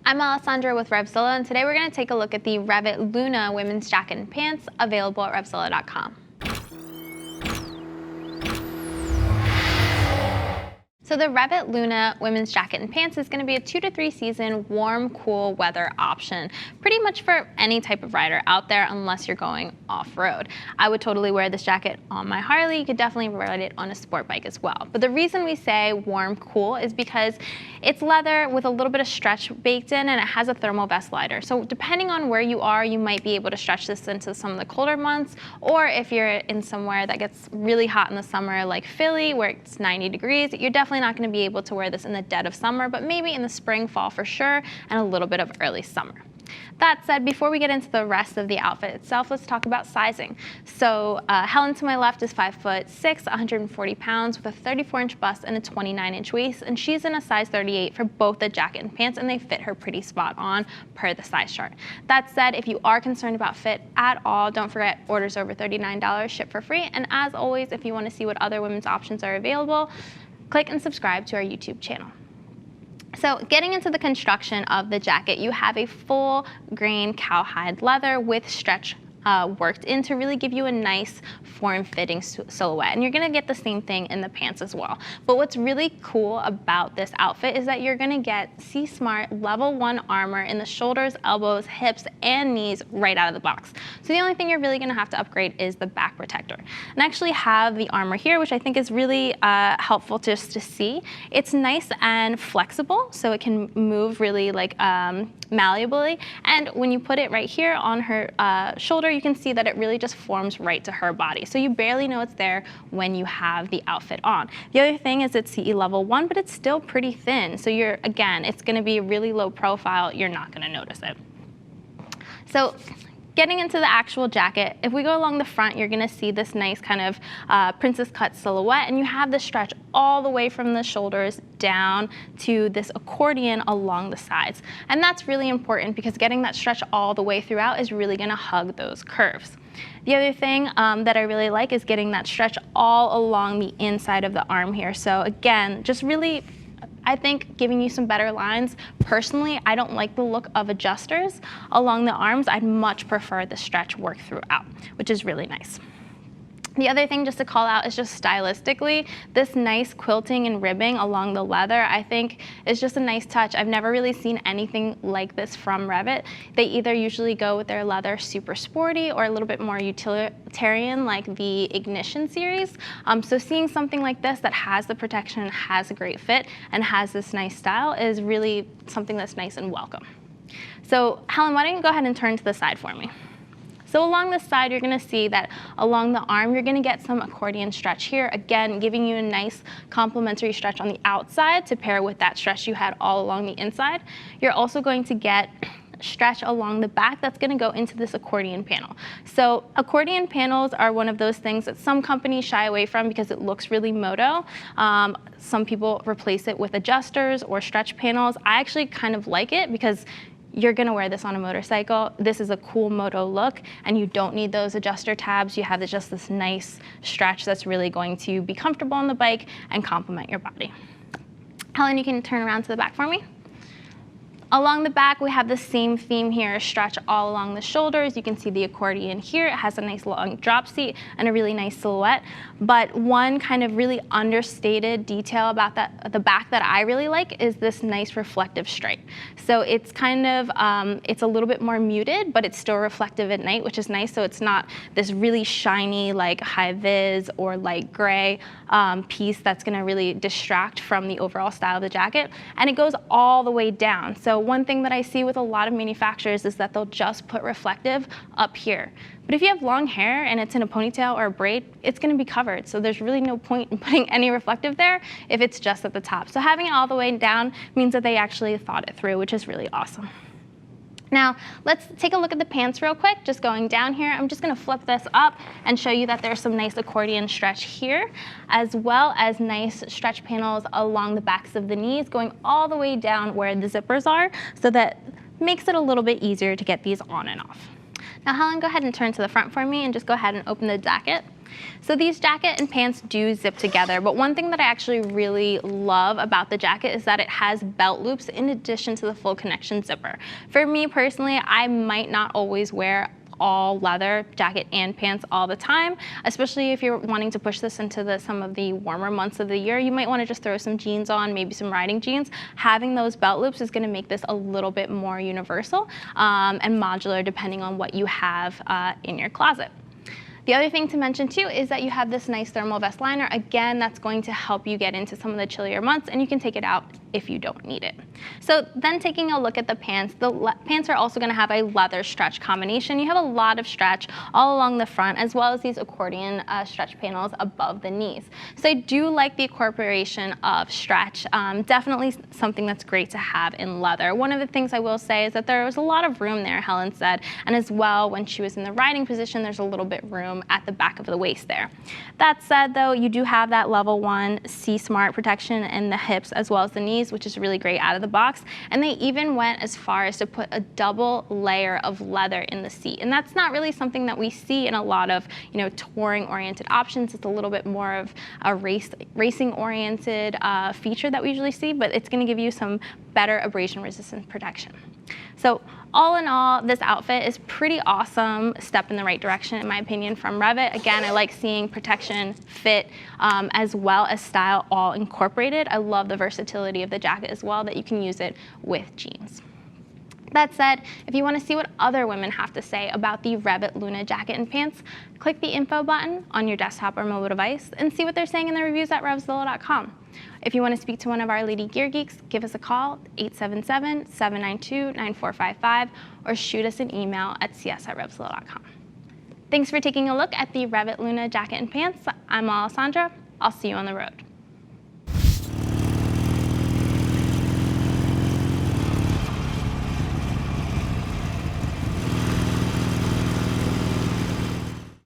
I'm Alessandra with RevZilla, and today we're going to take a look at the Rev'It Luna women's jacket and pants available at RevZilla.com. So the Rev'It Luna women's jacket and pants is going to be a 2 to 3 season warm, cool weather option, pretty much for any type of rider out there unless you're going off-road. I would totally wear this jacket on my Harley. You could definitely ride it on a sport bike as well. But the reason we say warm, cool is because it's leather with a little bit of stretch baked in, and it has a thermal vest liner. So depending on where you are, you might be able to stretch this into some of the colder months, or if you're in somewhere that gets really hot in the summer like Philly where it's 90 degrees, you're definitely not going to be able to wear this in the dead of summer, but maybe in the spring, fall for sure, and a little bit of early summer. That said, before we get into the rest of the outfit itself, let's talk about sizing. So Helen to my left is 5'6", 140 pounds with a 34-inch bust and a 29-inch waist, and she's in a size 38 for both the jacket and pants, and they fit her pretty spot on per the size chart. That said, if you are concerned about fit at all, don't forget orders over $39 ship for free, and as always, if you want to see what other women's options are available, click and subscribe to our YouTube channel. So getting into the construction of the jacket, you have a full grain cowhide leather with stretch worked in to really give you a nice form-fitting silhouette, and you're going to get the same thing in the pants as well. But what's really cool about this outfit is that you're going to get Seesmart level 1 armor in the shoulders, elbows, hips, and knees right out of the box. So the only thing you're really going to have to upgrade is the back protector. And I actually have the armor here, which I think is really helpful just to see. It's nice and flexible, so it can move really like malleably, and when you put it right here on her shoulder, you can see that it really just forms right to her body. So you barely know it's there when you have the outfit on. The other thing is it's CE level 1, but it's still pretty thin. So again, it's going to be really low profile. You're not going to notice it. So getting into the actual jacket, if we go along the front, you're going to see this nice kind of princess cut silhouette, and you have the stretch all the way from the shoulders down to this accordion along the sides. And that's really important because getting that stretch all the way throughout is really going to hug those curves. The other thing that I really like is getting that stretch all along the inside of the arm here. So again, just really, I think, giving you some better lines. Personally, I don't like the look of adjusters along the arms. I'd much prefer the stretch work throughout, which is really nice. The other thing just to call out is just stylistically, this nice quilting and ribbing along the leather, I think is just a nice touch. I've never really seen anything like this from Rev'It. They either usually go with their leather super sporty or a little bit more utilitarian like the Ignition series. So seeing something like this that has the protection, has a great fit, and has this nice style is really something that's nice and welcome. So Helen, why don't you go ahead and turn to the side for me? So along the side, you're going to see that along the arm, you're going to get some accordion stretch here, again, giving you a nice complementary stretch on the outside to pair with that stretch you had all along the inside. You're also going to get stretch along the back that's going to go into this accordion panel. So accordion panels are one of those things that some companies shy away from because it looks really moto. Some people replace it with adjusters or stretch panels. I actually kind of like it because you're going to wear this on a motorcycle. This is a cool moto look, and you don't need those adjuster tabs. You have just this nice stretch that's really going to be comfortable on the bike and complement your body. Helen, you can turn around to the back for me. Along the back, we have the same theme here, stretch all along the shoulders. You can see the accordion here. It has a nice long drop seat and a really nice silhouette. But one kind of really understated detail about the back that I really like is this nice reflective stripe. So it's kind of, it's a little bit more muted, but it's still reflective at night, which is nice. So it's not this really shiny, like high vis or light gray piece that's gonna really distract from the overall style of the jacket. And it goes all the way down. So one thing that I see with a lot of manufacturers is that they'll just put reflective up here. But if you have long hair and it's in a ponytail or a braid, it's going to be covered. So there's really no point in putting any reflective there if it's just at the top. So having it all the way down means that they actually thought it through, which is really awesome. Now, let's take a look at the pants real quick. Just going down here, I'm just going to flip this up and show you that there's some nice accordion stretch here, as well as nice stretch panels along the backs of the knees, going all the way down where the zippers are, so that makes it a little bit easier to get these on and off. Now Helen, go ahead and turn to the front for me and just go ahead and open the jacket. So these jacket and pants do zip together, but one thing that I actually really love about the jacket is that it has belt loops in addition to the full connection zipper. For me personally, I might not always wear all leather jacket and pants all the time, especially if you're wanting to push this into some of the warmer months of the year. You might want to just throw some jeans on, maybe some riding jeans. Having those belt loops is going to make this a little bit more universal and modular depending on what you have in your closet. The other thing to mention too is that you have this nice thermal vest liner. Again, that's going to help you get into some of the chillier months, and you can take it out if you don't need it. So then taking a look at the pants are also going to have a leather stretch combination. You have a lot of stretch all along the front, as well as these accordion stretch panels above the knees. So I do like the incorporation of stretch. Definitely something that's great to have in leather. One of the things I will say is that there was a lot of room there, Helen said, and as well when she was in the riding position, there's a little bit room at the back of the waist there. That said though, you do have that level 1 Seesmart protection in the hips as well as the knees, which is really great out of the box. And they even went as far as to put a double layer of leather in the seat. And that's not really something that we see in a lot of, touring oriented options. It's a little bit more of a racing oriented feature that we usually see, but it's going to give you some better abrasion resistant protection. So all in all, this outfit is pretty awesome step in the right direction, in my opinion, from Rev'It. Again, I like seeing protection, fit, as well as style all incorporated. I love the versatility of the jacket as well, that you can use it with jeans. That said, if you want to see what other women have to say about the Rev'It Luna jacket and pants, click the info button on your desktop or mobile device and see what they're saying in the reviews at RevZilla.com. If you want to speak to one of our lady gear geeks, give us a call, 877-792-9455, or shoot us an email at cs@RevZilla.com. Thanks for taking a look at the Rev'It Luna jacket and pants. I'm Alessandra. I'll see you on the road.